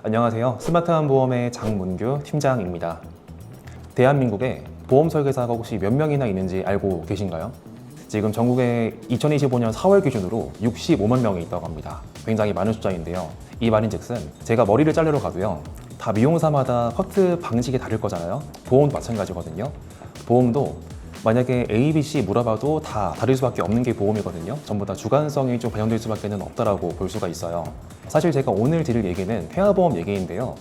안녕하세요. 스마트한 보험의 장문규 팀장입니다. 대한민국에 보험 설계사가 혹시 몇 명이나 있는지 알고 계신가요? 지금 전국에 2025년 4월 기준으로 65만 명이 있다고 합니다. 굉장히 많은 숫자인데요. 이 말인즉슨 제가 머리를 자르러 가도요. 다 미용사마다 커트 방식이 다를 거잖아요. 보험도 마찬가지거든요. 보험도 만약에 A, B, C 물어봐도 다 다를 수밖에 없는 게 보험이거든요. 전부 다 주관성이 좀 반영될 수밖에 없다라고 볼 수가 있어요. 사실 제가 오늘 드릴 얘기는 폐화보험 얘기인데요.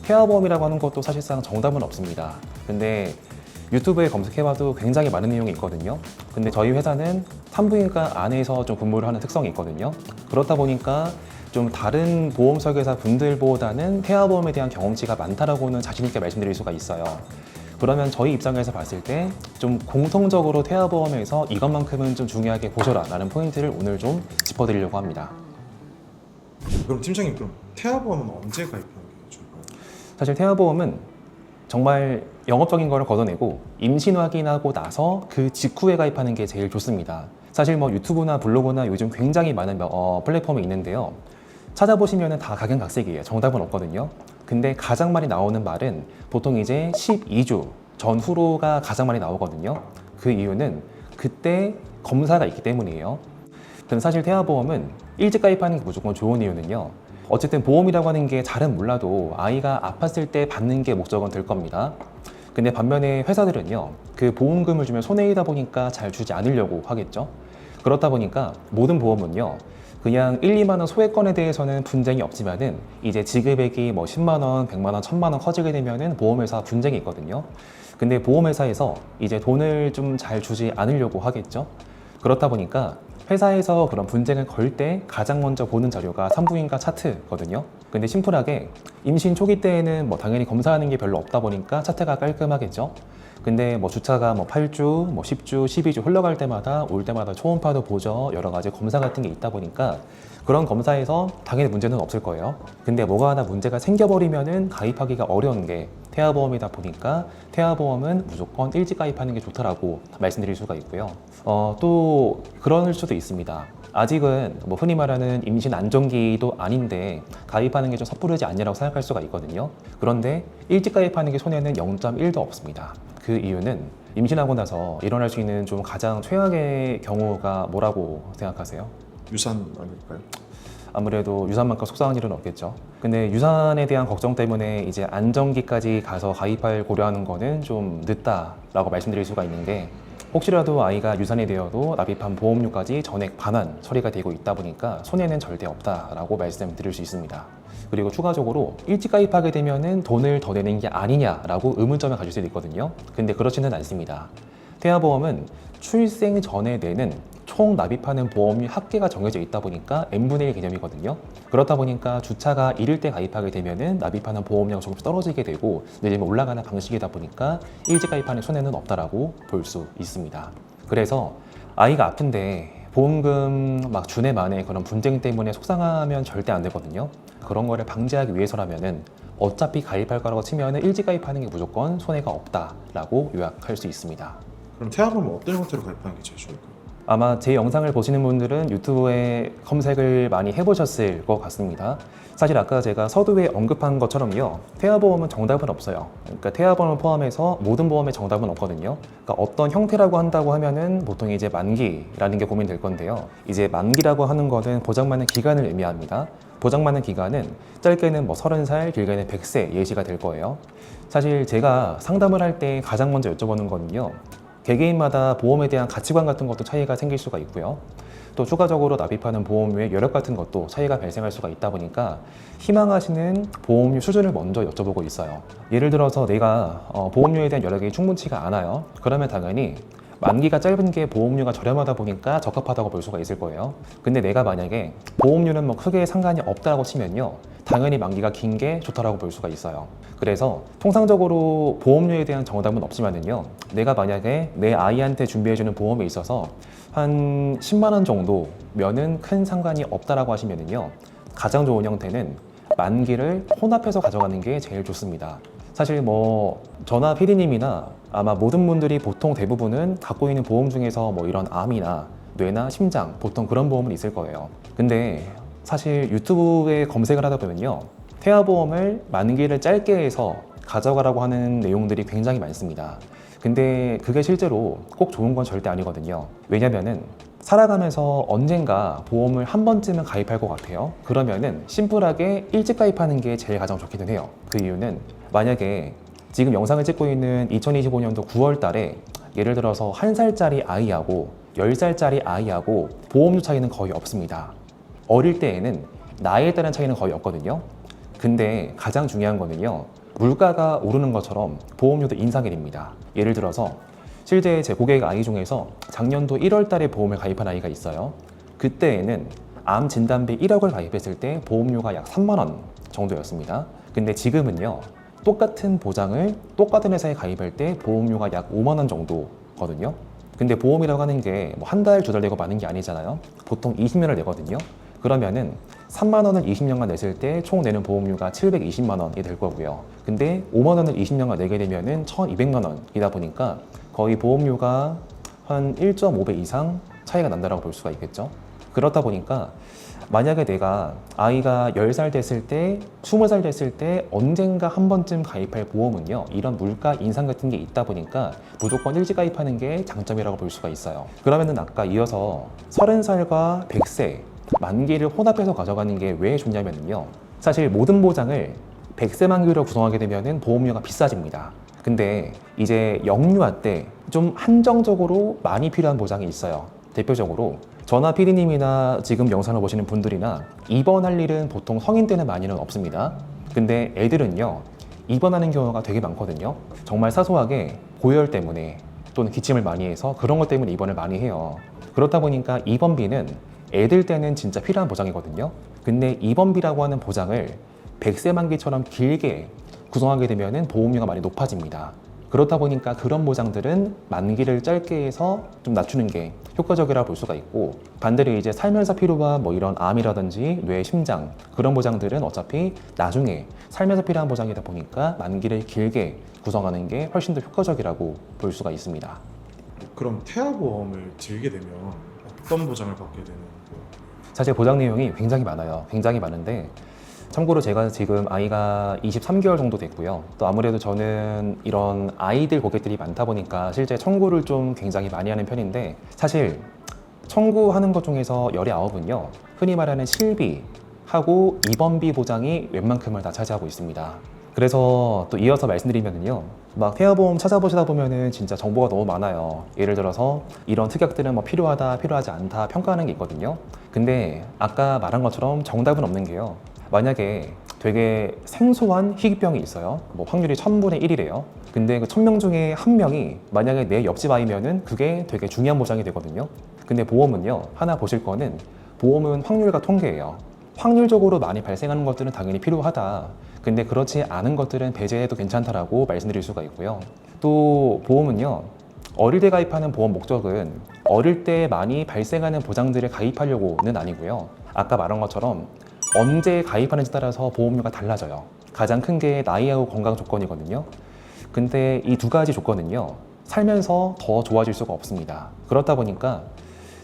폐화보험이라고 하는 것도 사실상 정답은 없습니다. 근데 유튜브에 검색해봐도 굉장히 많은 내용이 있거든요. 근데 저희 회사는 산부인과 안에서 좀 근무를 하는 특성이 있거든요. 그렇다 보니까 좀 다른 보험 설계사 분들보다는 폐화보험에 대한 경험치가 많다라고는 자신 있게 말씀드릴 수가 있어요. 그러면 저희 입장에서 봤을 때 좀 공통적으로 태아보험에서 이것만큼은 좀 중요하게 보셔라 라는 포인트를 오늘 좀 짚어드리려고 합니다. 그럼 팀장님, 그럼 태아보험은 언제 가입하는 게 좋을까요? 사실 태아보험은 정말 영업적인 거를 걷어내고 임신 확인하고 나서 그 직후에 가입하는 게 제일 좋습니다. 사실 뭐 유튜브나 블로그나 요즘 굉장히 많은 플랫폼이 있는데요. 찾아보시면 다 각양각색이에요. 정답은 없거든요. 근데 가장 많이 나오는 말은 보통 이제 12주 전후로가 가장 많이 나오거든요. 그 이유는 그때 검사가 있기 때문이에요. 근데 사실 태아보험은 일찍 가입하는 게 무조건 좋은 이유는요. 어쨌든 보험이라고 하는 게 잘은 몰라도 아이가 아팠을 때 받는 게 목적은 될 겁니다. 근데 반면에 회사들은요. 그 보험금을 주면 손해이다 보니까 잘 주지 않으려고 하겠죠. 그렇다 보니까 모든 보험은요. 그냥 1, 2만 원 소액건에 대해서는 분쟁이 없지만은 이제 지급액이 뭐 10만 원, 100만 원, 1000만 원 커지게 되면은 보험회사 분쟁이 있거든요. 근데 보험회사에서 이제 돈을 좀 잘 주지 않으려고 하겠죠. 그렇다 보니까 회사에서 그런 분쟁을 걸 때 가장 먼저 보는 자료가 산부인과 차트거든요. 근데 심플하게 임신 초기 때에는 뭐 당연히 검사하는 게 별로 없다 보니까 차트가 깔끔하겠죠. 근데 뭐 주차가 뭐 8주, 뭐 10주, 12주 흘러갈 때마다 올 때마다 초음파도 보죠. 여러 가지 검사 같은 게 있다 보니까 그런 검사에서 당연히 문제는 없을 거예요. 근데 뭐가 하나 문제가 생겨버리면은 가입하기가 어려운 게 태아보험이다 보니까 태아보험은 무조건 일찍 가입하는 게 좋다라고 말씀드릴 수가 있고요. 또 그럴 수도 있습니다. 아직은 뭐 흔히 말하는 임신 안정기도 아닌데 가입하는 게 좀 섣부르지 않냐라고 생각할 수가 있거든요. 그런데 일찍 가입하는 게 손해는 0.1도 없습니다. 그 이유는 임신하고 나서 일어날 수 있는 좀 가장 최악의 경우가 뭐라고 생각하세요? 유산 아닐까요? 아무래도 유산만큼 속상한 일은 없겠죠. 근데 유산에 대한 걱정 때문에 이제 안정기까지 가서 가입할 고려하는 거는 좀 늦다라고 말씀드릴 수가 있는 게 혹시라도 아이가 유산이 되어도 납입한 보험료까지 전액 반환 처리가 되고 있다 보니까 손해는 절대 없다라고 말씀드릴 수 있습니다. 그리고 추가적으로 일찍 가입하게 되면은 돈을 더 내는 게 아니냐라고 의문점을 가질 수도 있거든요. 근데 그렇지는 않습니다. 태아보험은 출생 전에 내는 총 납입하는 보험료 합계가 정해져 있다 보니까 n분의 1 개념이거든요. 그렇다 보니까 주차가 이를 때 가입하게 되면은 납입하는 보험료가 조금 떨어지게 되고 내리면 올라가는 방식이다 보니까 일찍 가입하는 손해는 없다라고 볼 수 있습니다. 그래서 아이가 아픈데 보험금 막 주네 마네 그런 분쟁 때문에 속상하면 절대 안 되거든요. 그런 거를 방지하기 위해서라면은 어차피 가입할 거라고 치면은 일찍 가입하는 게 무조건 손해가 없다라고 요약할 수 있습니다. 그럼 태아보험은 어떤 형태로 가입하는 게 제일 좋을까요? 아마 제 영상을 보시는 분들은 유튜브에 검색을 많이 해보셨을 것 같습니다. 사실 아까 제가 서두에 언급한 것처럼요. 태아보험은 정답은 없어요. 그러니까 태아보험을 포함해서 모든 보험에 정답은 없거든요. 그러니까 어떤 형태라고 한다고 하면은 보통 이제 만기라는 게 고민될 건데요. 이제 만기라고 하는 거는 보장받는 기간을 의미합니다. 보장받는 기간은 짧게는 뭐 30살, 길게는 100세 예시가 될 거예요. 사실 제가 상담을 할 때 가장 먼저 여쭤보는 거는요. 개개인마다 보험에 대한 가치관 같은 것도 차이가 생길 수가 있고요. 또 추가적으로 납입하는 보험료의 여력 같은 것도 차이가 발생할 수가 있다 보니까 희망하시는 보험료 수준을 먼저 여쭤보고 있어요. 예를 들어서 내가 보험료에 대한 여력이 충분치가 않아요. 그러면 당연히 만기가 짧은 게 보험료가 저렴하다 보니까 적합하다고 볼 수가 있을 거예요. 근데 내가 만약에 보험료는 뭐 크게 상관이 없다고 치면요. 당연히 만기가 긴 게 좋다라고 볼 수가 있어요. 그래서 통상적으로 보험료에 대한 정답은 없지만은요. 내가 만약에 내 아이한테 준비해주는 보험에 있어서 한 10만 원 정도면은 큰 상관이 없다라고 하시면은요. 가장 좋은 형태는 만기를 혼합해서 가져가는 게 제일 좋습니다. 사실 뭐 저나 PD님이나 아마 모든 분들이 보통 대부분은 갖고 있는 보험 중에서 뭐 이런 암이나 뇌나 심장 보통 그런 보험은 있을 거예요. 근데 사실 유튜브에 검색을 하다 보면요. 태아보험을 만기를 짧게 해서 가져가라고 하는 내용들이 굉장히 많습니다. 근데 그게 실제로 꼭 좋은 건 절대 아니거든요. 왜냐면은 살아가면서 언젠가 보험을 한 번쯤은 가입할 것 같아요. 그러면은 심플하게 일찍 가입하는 게 제일 가장 좋기는 해요. 그 이유는 만약에 지금 영상을 찍고 있는 2025년도 9월 달에 예를 들어서 1살짜리 아이하고 10살짜리 아이하고 보험료 차이는 거의 없습니다. 어릴 때에는 나이에 따른 차이는 거의 없거든요. 근데 가장 중요한 거는요, 물가가 오르는 것처럼 보험료도 인상이 됩니다. 예를 들어서 실제 제 고객 아이 중에서 작년도 1월 달에 보험을 가입한 아이가 있어요. 그때에는 암 진단비 1억을 가입했을 때 보험료가 약 3만 원 정도였습니다. 근데 지금은요, 똑같은 보장을 똑같은 회사에 가입할 때 보험료가 약 5만 원 정도거든요. 근데 보험이라고 하는 게 뭐 한 달, 두 달 내고 마는 게 아니잖아요. 보통 20년을 내거든요. 그러면은 3만 원을 20년간 냈을 때 총 내는 보험료가 720만 원이 될 거고요. 근데 5만 원을 20년간 내게 되면은 1,200만 원이다 보니까 거의 보험료가 한 1.5배 이상 차이가 난다고 볼 수가 있겠죠. 그렇다 보니까 만약에 내가 아이가 10살 됐을 때, 20살 됐을 때 언젠가 한 번쯤 가입할 보험은요, 이런 물가 인상 같은 게 있다 보니까 무조건 일찍 가입하는 게 장점이라고 볼 수가 있어요. 그러면은 아까 이어서 30살과 100세 만기를 혼합해서 가져가는 게 왜 좋냐면요, 사실 모든 보장을 100세 만기로 구성하게 되면은 보험료가 비싸집니다. 근데 이제 영유아 때 좀 한정적으로 많이 필요한 보장이 있어요. 대표적으로 저나 피디님이나 지금 영상을 보시는 분들이나 입원할 일은 보통 성인 때는 많이는 없습니다. 근데 애들은요, 입원하는 경우가 되게 많거든요. 정말 사소하게 고열 때문에 또는 기침을 많이 해서 그런 것 때문에 입원을 많이 해요. 그렇다 보니까 입원비는 애들 때는 진짜 필요한 보장이거든요. 근데 입원비라고 하는 보장을 100세 만기처럼 길게 구성하게 되면 보험료가 많이 높아집니다. 그렇다 보니까 그런 보장들은 만기를 짧게 해서 좀 낮추는 게 효과적이라고 볼 수가 있고, 반대로 이제 살면서 필요한 뭐 이런 암이라든지 뇌, 심장 그런 보장들은 어차피 나중에 살면서 필요한 보장이다 보니까 만기를 길게 구성하는 게 훨씬 더 효과적이라고 볼 수가 있습니다. 그럼 태아보험을 들게 되면 어떤 보장을 받게 되는 거예요? 사실 보장 내용이 굉장히 많아요. 굉장히 많은데, 참고로 제가 지금 아이가 23개월 정도 됐고요. 또 아무래도 저는 이런 아이들 고객들이 많다 보니까 실제 청구를 좀 굉장히 많이 하는 편인데, 사실 청구하는 것 중에서 19은요, 흔히 말하는 실비하고 입원비 보장이 웬만큼을 다 차지하고 있습니다. 그래서 또 이어서 말씀드리면요, 막 태아보험 찾아보시다 보면은 진짜 정보가 너무 많아요. 예를 들어서 이런 특약들은 뭐 필요하다, 필요하지 않다 평가하는 게 있거든요. 근데 아까 말한 것처럼 정답은 없는 게요, 만약에 되게 생소한 희귀병이 있어요. 뭐 확률이 1000분의 1이래요. 근데 그 1000명 중에 한 명이 만약에 내 옆집 아이면은 그게 되게 중요한 보장이 되거든요. 근데 보험은요, 하나 보실 거는 보험은 확률과 통계예요. 확률적으로 많이 발생하는 것들은 당연히 필요하다. 근데 그렇지 않은 것들은 배제해도 괜찮다라고 말씀드릴 수가 있고요. 또 보험은요, 어릴 때 가입하는 보험 목적은 어릴 때 많이 발생하는 보장들을 가입하려고는 아니고요. 아까 말한 것처럼 언제 가입하는지 따라서 보험료가 달라져요. 가장 큰 게 나이하고 건강 조건이거든요. 근데 이 두 가지 조건은요, 살면서 더 좋아질 수가 없습니다. 그렇다 보니까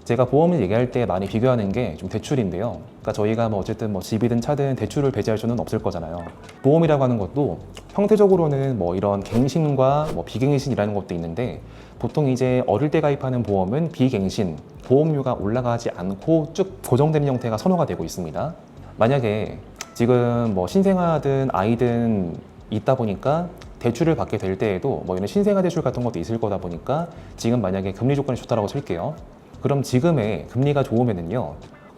제가 보험을 얘기할 때 많이 비교하는 게 좀 대출인데요. 그러니까 저희가 뭐 어쨌든 뭐 집이든 차든 대출을 배제할 수는 없을 거잖아요. 보험이라고 하는 것도 형태적으로는 뭐 이런 갱신과 뭐 비갱신이라는 것도 있는데, 보통 이제 어릴 때 가입하는 보험은 비갱신, 보험료가 올라가지 않고 쭉 고정되는 형태가 선호가 되고 있습니다. 만약에 지금 뭐 신생아든 아이든 있다 보니까 대출을 받게 될 때에도 뭐 이런 신생아 대출 같은 것도 있을 거다 보니까 지금 만약에 금리 조건이 좋다라고 칠게요. 그럼 지금의 금리가 좋으면은요,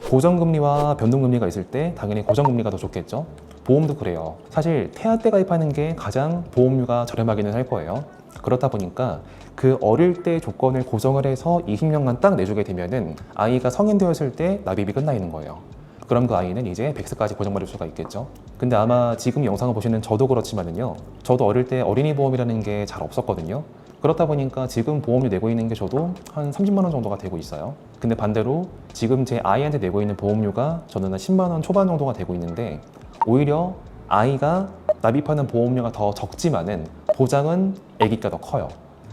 고정금리와 변동금리가 있을 때 당연히 고정금리가 더 좋겠죠. 보험도 그래요. 사실 태아 때 가입하는 게 가장 보험료가 저렴하기는 할 거예요. 그렇다 보니까 그 어릴 때 조건을 고정을 해서 20년간 딱 내주게 되면은 아이가 성인 되었을 때 납입이 끝나 있는 거예요. 그럼 그 아이는 이제 100세까지 고정받을 수가 있겠죠. 근데 아마 지금 영상을 보시는 저도 그렇지만은요, 저도 어릴 때 어린이 보험이라는 게 잘 없었거든요. 그렇다 보니까 지금 보험료 내고 있는 게 저도 한 30만 원 정도가 되고 있어요. 근데 반대로 지금 제 아이한테 내고 있는 보험료가 저는 한 10만 원 초반 정도가 되고 있는데, 오히려 아이가 납입하는 보험료가 더 적지만은 보장은 아기가 더 커요.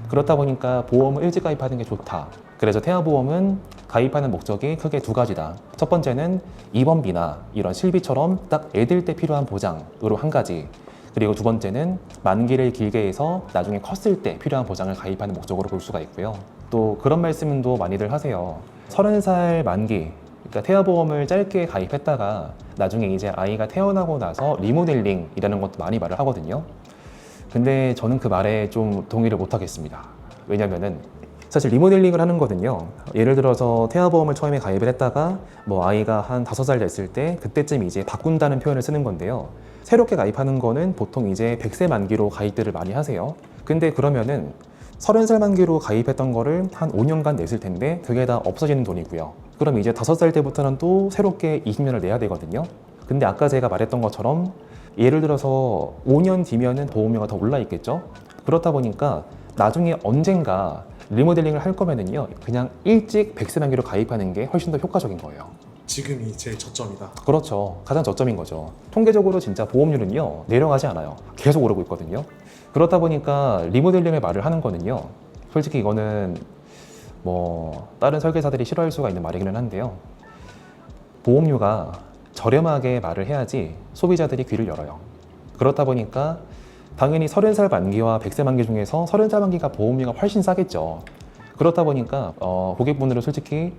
그렇다 보니까 보험을 일찍 가입하는 게 좋다. 그래서 태아보험은 가입하는 목적이 크게 두 가지다. 첫 번째는 입원비나 이런 실비처럼 딱 애들 때 필요한 보장으로 한 가지. 그리고 두 번째는 만기를 길게 해서 나중에 컸을 때 필요한 보장을 가입하는 목적으로 볼 수가 있고요. 또 그런 말씀은 또 많이들 하세요. 30살 만기, 그러니까 태아보험을 짧게 가입했다가 나중에 이제 아이가 태어나고 나서 리모델링이라는 것도 많이 말을 하거든요. 근데 저는 그 말에 좀 동의를 못 하겠습니다. 왜냐면은 사실 리모델링을 하는 거든요. 예를 들어서 태아보험을 처음에 가입을 했다가 뭐 아이가 한 5살 됐을 때 그때쯤 이제 바꾼다는 표현을 쓰는 건데요. 새롭게 가입하는 거는 보통 이제 100세 만기로 가입들을 많이 하세요. 근데 그러면은 30살 만기로 가입했던 거를 한 5년간 냈을 텐데 그게 다 없어지는 돈이고요. 그럼 이제 5살 때부터는 또 새롭게 20년을 내야 되거든요. 근데 아까 제가 말했던 것처럼 예를 들어서 5년 뒤면은 보험료가 더 올라 있겠죠. 그렇다 보니까 나중에 언젠가 리모델링을 할 거면은요, 그냥 일찍 100세 만기로 가입하는 게 훨씬 더 효과적인 거예요. 지금이 제일 저점이다. 그렇죠. 가장 저점인 거죠. 통계적으로 진짜 보험료는요, 내려가지 않아요. 계속 오르고 있거든요. 그렇다 보니까 리모델링을 말을 하는 거는요, 솔직히 이거는 뭐 다른 설계사들이 싫어할 수가 있는 말이기는 한데요. 보험료가 저렴하게 말을 해야지 소비자들이 귀를 열어요. 그렇다 보니까 당연히 30살 만기와 100세 만기 중에서 30살 만기가 보험료가 훨씬 싸겠죠. 그렇다 보니까 고객분들은 솔직히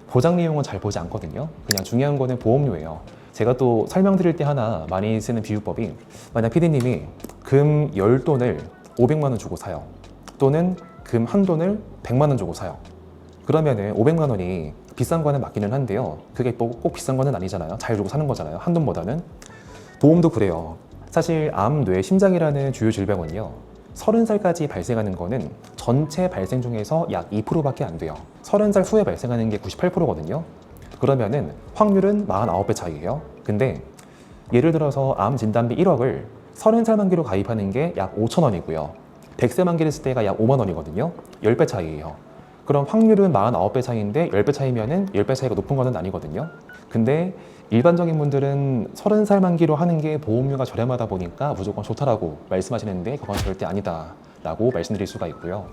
보장 내용은 잘 보지 않거든요. 그냥 중요한 거는 보험료예요. 제가 또 설명드릴 때 하나 많이 쓰는 비유법이, 만약 PD님이 금 10돈을 500만 원 주고 사요. 또는 금 1돈을 100만 원 주고 사요. 그러면은 500만 원이 비싼 거는 맞기는 한데요. 그게 꼭 비싼 거는 아니잖아요. 잘 주고 사는 거잖아요. 한돈보다는. 보험도 그래요. 사실 암, 뇌, 심장이라는 주요 질병은요, 30살까지 발생하는 거는 전체 발생 중에서 약 2%밖에 안 돼요. 30살 후에 발생하는 게 98%거든요. 그러면은 확률은 49배 차이예요. 근데 예를 들어서 암 진단비 1억을 30살 만기로 가입하는 게 약 5천 원이고요. 100세 만기를 했을 때가 약 5만 원이거든요. 10배 차이예요. 그럼 확률은 49배 차이인데 10배 차이면은 10배 차이가 높은 거는 아니거든요. 근데 일반적인 분들은 30살 만기로 하는 게 보험료가 저렴하다 보니까 무조건 좋다라고 말씀하시는데 그건 절대 아니다 라고 말씀드릴 수가 있고요.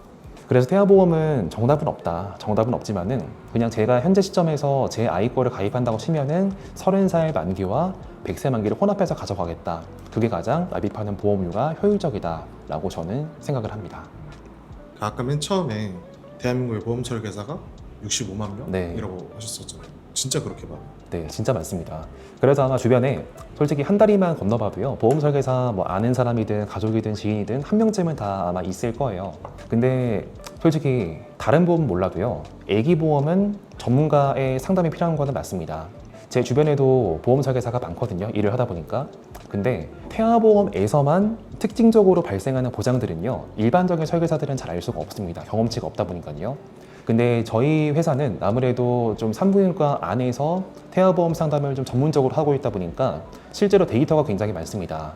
그래서 태아보험은 정답은 없다. 정답은 없지만은 그냥 제가 현재 시점에서 제 아이 거를 가입한다고 치면은 30살 만기와 100세 만기를 혼합해서 가져가겠다. 그게 가장 납입하는 보험료가 효율적이다 라고 저는 생각을 합니다. 아까 맨 처음에 대한민국의 보험 설계사가 65만 명이라고 네. 하셨었잖아요. 진짜 그렇게 많아요? 네, 진짜 많습니다. 그래서 아마 주변에 솔직히 한 다리만 건너봐도요, 보험 설계사 뭐 아는 사람이든 가족이든 지인이든 한 명쯤은 다 아마 있을 거예요. 근데 솔직히 다른 보험 몰라도요, 애기 보험은 전문가의 상담이 필요한 거는 맞습니다. 제 주변에도 보험 설계사가 많거든요, 일을 하다 보니까. 근데 태아보험에서만 특징적으로 발생하는 보장들은요, 일반적인 설계사들은 잘 알 수가 없습니다. 경험치가 없다 보니까요. 근데 저희 회사는 아무래도 좀 산부인과 안에서 태아보험 상담을 좀 전문적으로 하고 있다 보니까 실제로 데이터가 굉장히 많습니다.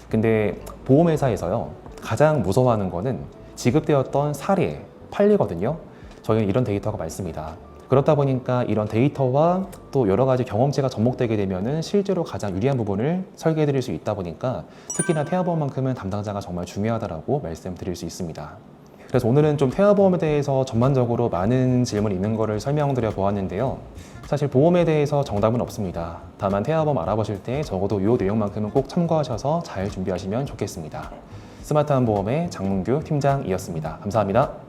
근데 보험회사에서요, 가장 무서워하는 거는 지급되었던 사례, 판례거든요. 저희는 이런 데이터가 많습니다. 그렇다 보니까 이런 데이터와 또 여러 가지 경험치가 접목되게 되면은 실제로 가장 유리한 부분을 설계해 드릴 수 있다 보니까 특히나 태아보험만큼은 담당자가 정말 중요하다라고 말씀드릴 수 있습니다. 그래서 오늘은 좀 태아보험에 대해서 전반적으로 많은 질문이 있는 거를 설명드려 보았는데요. 사실 보험에 대해서 정답은 없습니다. 다만 태아보험 알아보실 때 적어도 이 내용만큼은 꼭 참고하셔서 잘 준비하시면 좋겠습니다. 스마트한 보험의 장문규 팀장이었습니다. 감사합니다.